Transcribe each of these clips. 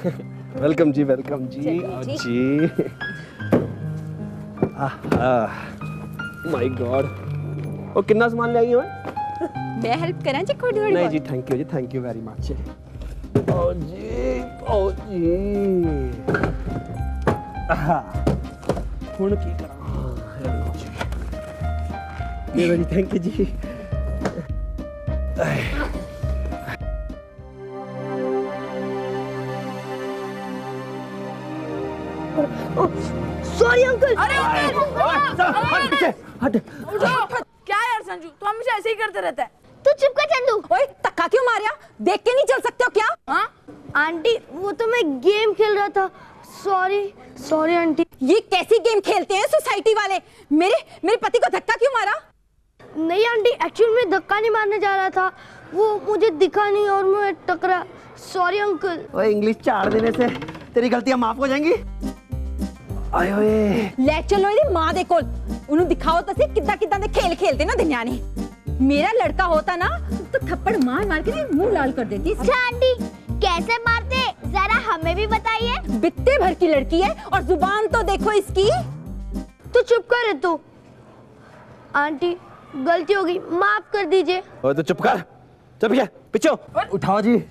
Welcome जी, welcome जी। जी माय गॉड। ओ कितना सामान ले आई हो? मैं हेल्प करा जी थोड़ी थोड़ी? नहीं जी, थैंक यू वेरी मच। ओ जी हुन की करा? ये जी थैंक यू जी। Sorry uncle. अरे हट। क्या यार संजू, तू हमेशा ऐसे ही करते रहता है। तू चुप कर चंदू। ओए धक्का क्यों मारिया? देख के नहीं चल सकते हो क्या? हाँ आंटी वो तो मैं गेम खेल रहा था। Sorry aunty. ये कैसी गेम खेलते हैं सोसाइटी वाले? मेरे पति को धक्का क्यों मारा? नहीं आंटी, एक्चुअली मैं धक्का नहीं मारने जा रहा था, वो मुझे दिखा नहीं और मैं टकरा। Sorry uncle. ओए इंग्लिश 4 देने से तेरी गलतियां माफ हो जाएंगी। आए ओए ले चलो ये मां दे कोल, उन्हें दिखाओ तो सही कितना दे खेल खेलते ना दुनिया ने। मेरा लड़का होता ना तो थप्पड़ मार मार के मुंह लाल कर देती। अच्छा आंटी कैसे मारते, जरा हमें भी बताइए। बित्ते भर की लड़की है और जुबान तो देखो इसकी। तू चुप कर तू। आंटी गलती हो गई, माफ कर दीजिए। ओए तो चुप कर, चुप क्या पिछो। उठाओ जी।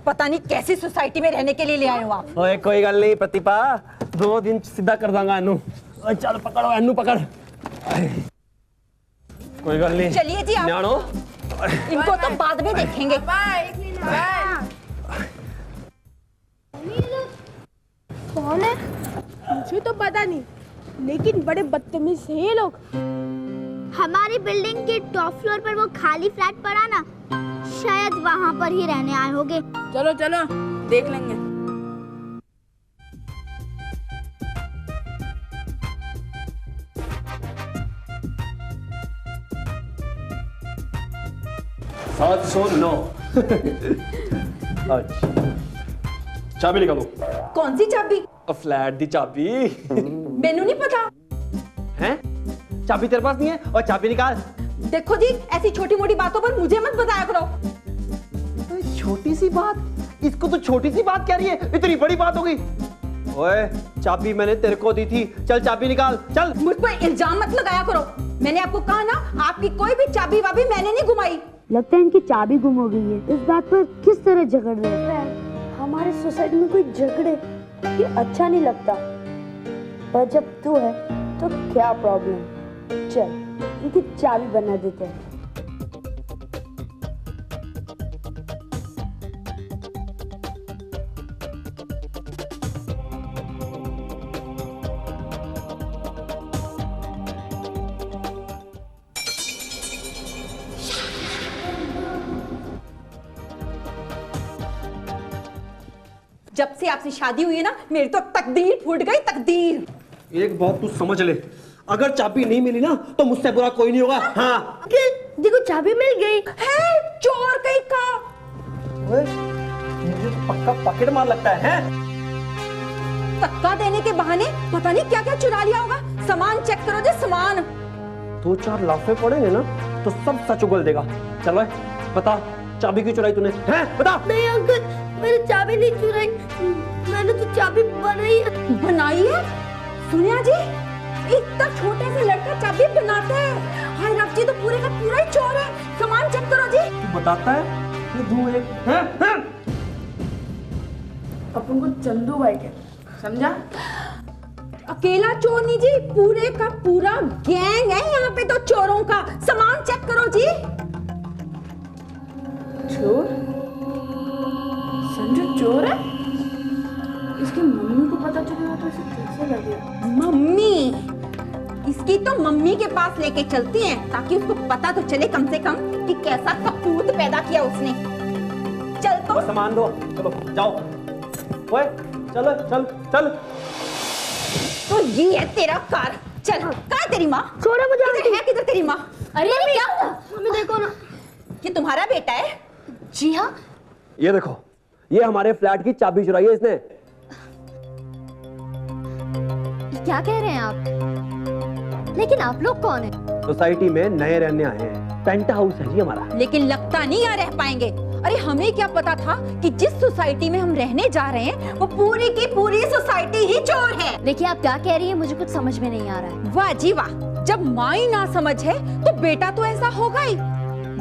पता नहीं कैसी सोसाइटी में रहने के लिए ले आए हो आप। ओए कोई गल नहीं प्रतिभा, 2 दिन सीधा कर दूंगा अनु। ओए चल पकड़ो अनु, पकड़। कोई गल नहीं, चलिए जी आप। न्याणो इनको तो बाद में देखेंगे। कौन है? मुझे तो पता नहीं, लेकिन बड़े बदतमीज है ये लोग। हमारी बिल्डिंग के टॉप फ्लोर पर वो खाली फ्लैट पड़ा ना, शायद वहाँ पर ही रहने आए होंगे। चलो चलो देख लेंगे। सात सौ 9। अच्छा चाबी निकालो। कौन सी चाबी? फ्लैट दी चाबी। मैनू नहीं पता। हैं? चाबी तेरे पास नहीं है? और चाबी निकाल। देखो जी ऐसी छोटी मोटी बातों पर मुझे मत बताया करो। छोटी सी बात, इसको तो छोटी सी बात कह रही है, इतनी बड़ी बात हो गई। ओए चाबी मैंने तेरे को दी थी, चल चाबी निकाल चल। मुझ पर इल्जाम मत लगाया करो। मैंने आपको कहा ना, आपकी कोई भी चाबी वाबी मैंने नहीं घुमाई। लगता है इनकी चाबी गुम हो गई है। इस बात पर किस तरह झगड़ रहे हैं? हमारे सोसाइटी में कोई झगड़े ये अच्छा नहीं लगता, पर जब तू है तो क्या प्रॉब्लम। चल इनकी चाबी बना देते हैं। जब से आपसे शादी हुई है ना, मेरी तो तकदीर फूट गई, तकदीर। एक बात तू समझ ले, अगर चाबी नहीं मिली ना तो मुझसे बुरा कोई नहीं होगा। हाँ देखो चाबी मिल गई है। चोर कहीं का। ओए, मुझे तो पक्का पॉकेट मार लगता है। धक्का देने के बहाने पता नहीं क्या क्या चुरा लिया होगा। सामान चेक करो जी, सामान। 2-4 लाफे पड़ेंगे ना तो सब सच उगल देगा। चलो बता, चाबी क्यों चुराई तूने? हैं बता। नहीं अंकल, मैंने चाबी नहीं चुराई, मैंने तो चाबी बनाई है। बनाई है? सुनिया जी, इतना छोटे से लड़का चाबी बनाता है। हाय रब जी, तो पूरे का पूरा ही चोर है। सामान चेक करो जी। तू बताता है ये धुएं हैं? अपन को चंदू भाई के समझा? अकेला चोर नहीं जी, पूरे का पूरा गैंग है यहाँ पे तो चोरों का। सामान चेक करो जी। चोर? संजू चोर है? इसकी मम्मी को पता चलेगा तो इसे कैसे लगेगा? मम्मी, इसकी तो मम्मी के पास लेके चलती हैं ताकि उसको पता तो चले कम से कम कि कैसा कपूत पैदा किया उसने। चल तो सामान दो, चलो जाओ। ओए चलो चल चल। तो ये है तेरा कार। चल, कहाँ है तेरी माँ? छोड़ो मुझे। किधर है, किधर तेरी माँ? अरे क्या हुआ? मम्मी देखो ना। ये तुम्हारा बेटा है? जी हाँ। ये देखो, ये हमारे फ्लैट की चाबी चुराई है इसने। क्या कह रहे हैं आप? लेकिन आप लोग कौन हैं? सोसाइटी में नए रहने आए हैं, पेंट हाउस है जी हमारा। लेकिन लगता नहीं यहाँ रह पाएंगे। अरे हमें क्या पता था कि जिस सोसाइटी में हम रहने जा रहे हैं वो पूरी की पूरी सोसाइटी ही चोर है। देखिए आप क्या कह रही है, मुझे कुछ समझ में नहीं आ रहा है। वाह जी वाह, जब माँ ही ना समझ है तो बेटा तो ऐसा होगा ही।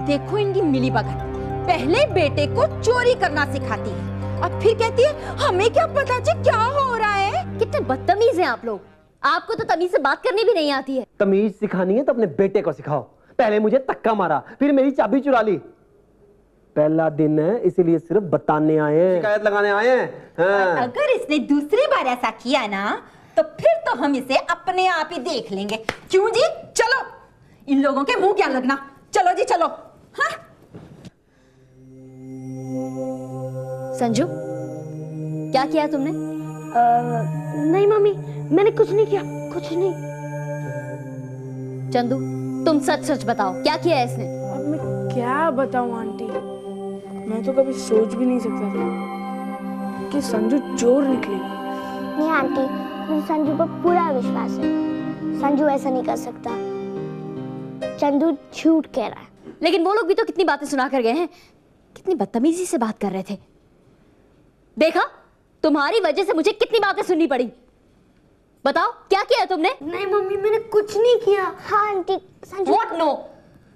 देखो इनकी मिली भगत, पहले बेटे को चोरी करना सिखाती है और फिर कहती है हमें क्या पता जी क्या हो रहा है। कितने बदतमीज हैं आप लोग, आपको तो तमीज से बात करनी भी नहीं आती है। तमीज सिखानी है तो अपने बेटे को सिखाओ। पहले मुझे धक्का मारा, फिर मेरी चाबी चुरा ली। पहला दिन है इसीलिए सिर्फ बताने आए हैं, शिकायत लगाने आए हैं। हाँ। अगर इसने दूसरी बार ऐसा किया ना तो फिर तो हम इसे अपने आप ही देख लेंगे। क्यों जी, चलो इन लोगों के मुंह क्या लगना, चलो जी चलो। हाँ? संजू क्या किया तुमने? नहीं मम्मी, मैंने कुछ नहीं किया, कुछ नहीं। चंदू तुम सच सच बताओ, क्या किया है इसने? अब मैं क्या बताऊं आंटी, मैं तो कभी सोच भी नहीं सकता था कि संजू चोर निकलेगा। नहीं आंटी, मुझे संजू पर पूरा विश्वास है। संजू ऐसा नहीं कर सकता। चंदू झूठ कह रहा है। लेकिन वो लोग भी तो कितनी बातें सुना कर गए हैं, कितनी बदतमीजी से बात कर रहे थे। देखा, तुम्हारी वजह से मुझे कितनी बातें सुननी पड़ी। बताओ क्या किया तुमने? नहीं मम्मी, मैंने कुछ नहीं किया। हाँ आंटी, संजू। What no?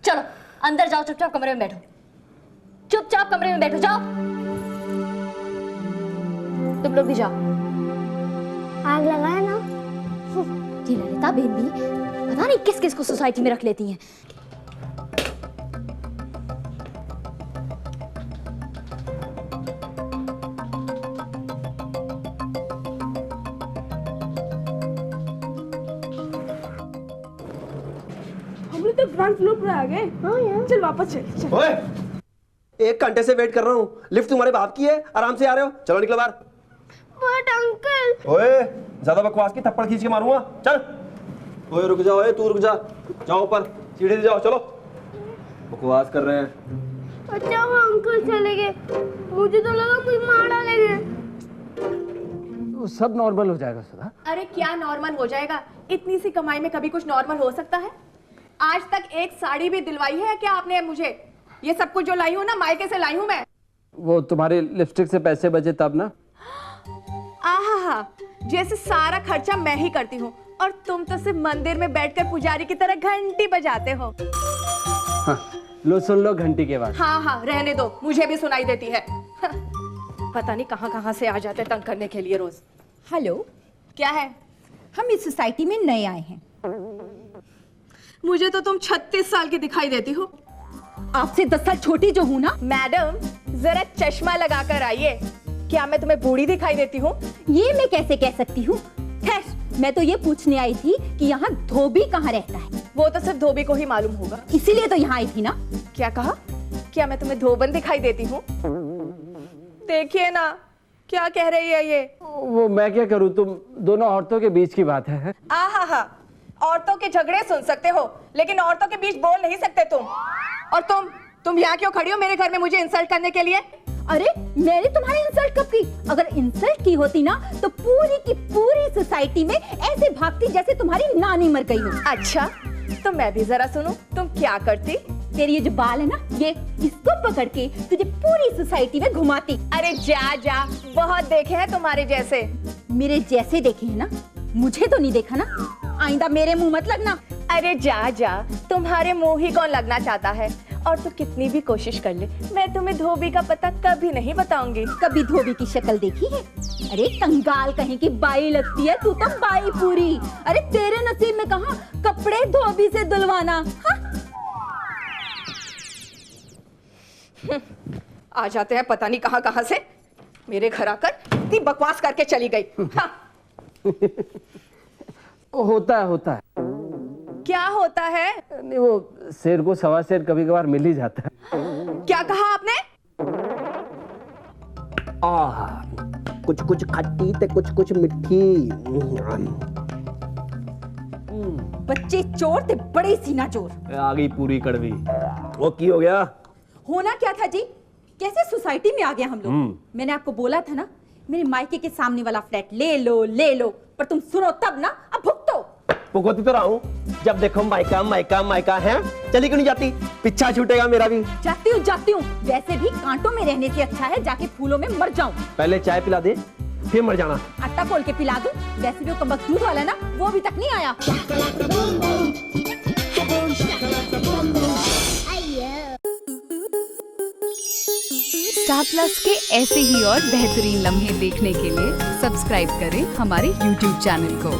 चलो अंदर जाओ, चुपचाप कमरे में बैठो, चुपचाप कमरे में बैठो, जाओ। तुम लोग भी जाओ। आग लगाया ना। ये ललिता बहन भी पता नहीं किस किस को सोसाइटी में रख लेती हैं। हम लोग तो ग्राउंड फ्लोर पर आ गए। हाँ यार, चल वापस चल। ओए, 1 घंटे से वेट कर रहा हूँ। लिफ्ट तुम्हारे बाप की है, आराम से आ रहे हो। चलो निकलो बाहर। But uncle. ओए, ज्यादा बकवास की थप्पड़ खींच के मारूंगा। चल। ओए रुक जाओ, ओए तू रुक जा। जाओ ऊपर, सीढ़ी से जाओ। चलो, बकवास कर रहे हैं। अच्छा वो अंकल चले गए, मुझे तो लगा कोई मार डालेंगे। सब नॉर्मल हो जाएगा सुधा। अरे क्या नॉर्मल हो जाएगा, इतनी सी कमाई में कभी कुछ नॉर्मल हो सकता है? आज तक एक साड़ी भी दिलवाई है क्या आपने मुझे? ये सब कुछ जो लाई हूँ ना, मायके से लाई हूँ मैं। वो तुम्हारे लिपस्टिक से पैसे बचे तब ना। आहा, जैसे सारा खर्चा मैं ही करती हूँ और तुम तो सिर्फ मंदिर में बैठकर पुजारी की तरह घंटी बजाते हो। हाँ, लो सुन लो घंटी के बाद। हाँ हाँ रहने दो, मुझे भी सुनाई देती है। पता नहीं कहाँ कहाँ से आ जाते तंग करने के लिए रोज। हेलो, क्या है? हम इस सोसाइटी में नए आए हैं। मुझे तो तुम 36 साल की दिखाई देती हो। आपसे 10 साल छोटी जो हूँ ना। मैडम जरा चश्मा लगा कर आइए, क्या मैं तुम्हें बूढ़ी दिखाई देती हूँ? ये मैं कैसे कह सकती हूँ। खैर, मैं तो ये पूछने आई थी कि यहाँ धोबी कहाँ रहता है। वो तो सिर्फ धोबी को ही मालूम होगा। इसीलिए तो यहाँ आई थी ना। क्या कहा? क्या मैं तुम्हें धोबन दिखाई देती हूँ? देखिए ना क्या कह रही है ये। वो मैं क्या करूँ, तुम दोनों औरतों के बीच की बात है। आहा, औरतों के झगड़े सुन सकते हो लेकिन औरतों के बीच बोल नहीं सकते तुम। और तुम यहाँ क्यों खड़ी हो मेरे घर में मुझे इंसल्ट करने के लिए? अरे मैंने तुम्हारी इंसल्ट कब की? अगर इंसल्ट की होती ना तो पूरी की पूरी सोसाइटी में ऐसे भागती जैसे तुम्हारी नानी मर गई हो। अच्छा तो मैं भी जरा सुनूं, तुम क्या करती? तेरी ये जो बाल है ना, ये इसको पकड़ के तुझे पूरी सोसाइटी में घुमाती। अरे जा जा, बहुत देखे हैं तुम्हारे जैसे। मेरे जैसे देखे हैं ना, मुझे तो नहीं देखा ना। आइंदा मेरे मुंह मत लगना। अरे जा जा, तुम्हारे मुंह ही कौन लगना चाहता है? और तू कितनी भी कोशिश कर ले, मैं तुम्हें धोबी का पता कभी नहीं बताऊंगी। कभी धोबी की शक्ल देखी है? अरे कंगाल कहीं की बाई लगती है तू तो, बाई पूरी। अरे तेरे नसीब में कहाँ कपड़े धोबी से धुलवाना। आ जाते हैं पता नहीं कहाँ कहाँ से, मेरे घर आकर इतनी बकवास करके चली गई। हाँ। होता है। क्या होता है? नहीं, वो शेर को सवा शेर कभी कभार मिल ही जाता है। क्या कहा आपने? कुछ कुछ खट्टी ते कुछ कुछ मिठी। बच्चे चोर ते बड़े सीना चोर। आ गई पूरी कड़वी। वो की हो गया? होना क्या था जी, कैसे सोसाइटी में आ गया हम लोग। मैंने आपको बोला था ना, मेरे मायके के सामने वाला फ्लैट ले लो, पर तुम सुनो तब ना, अब भुगतो। पुकोती तो रहा हूँ, जब देखो माइका माइका माइका है। चली क्यों नहीं जाती? पीछा छूटेगा मेरा भी। जाती हूँ। वैसे भी कांटों में रहने से अच्छा है जाके फूलों में मर जाऊं। पहले चाय पिला दे, फिर मर जाना। आटा खोल के पिला दूं। वैसे भी वो कबक दूध वाला ना, वो अभी तक नहीं आया। स्टार प्लस के ऐसे ही और बेहतरीन लम्हे देखने के लिए सब्सक्राइब करें हमारे YouTube चैनल को।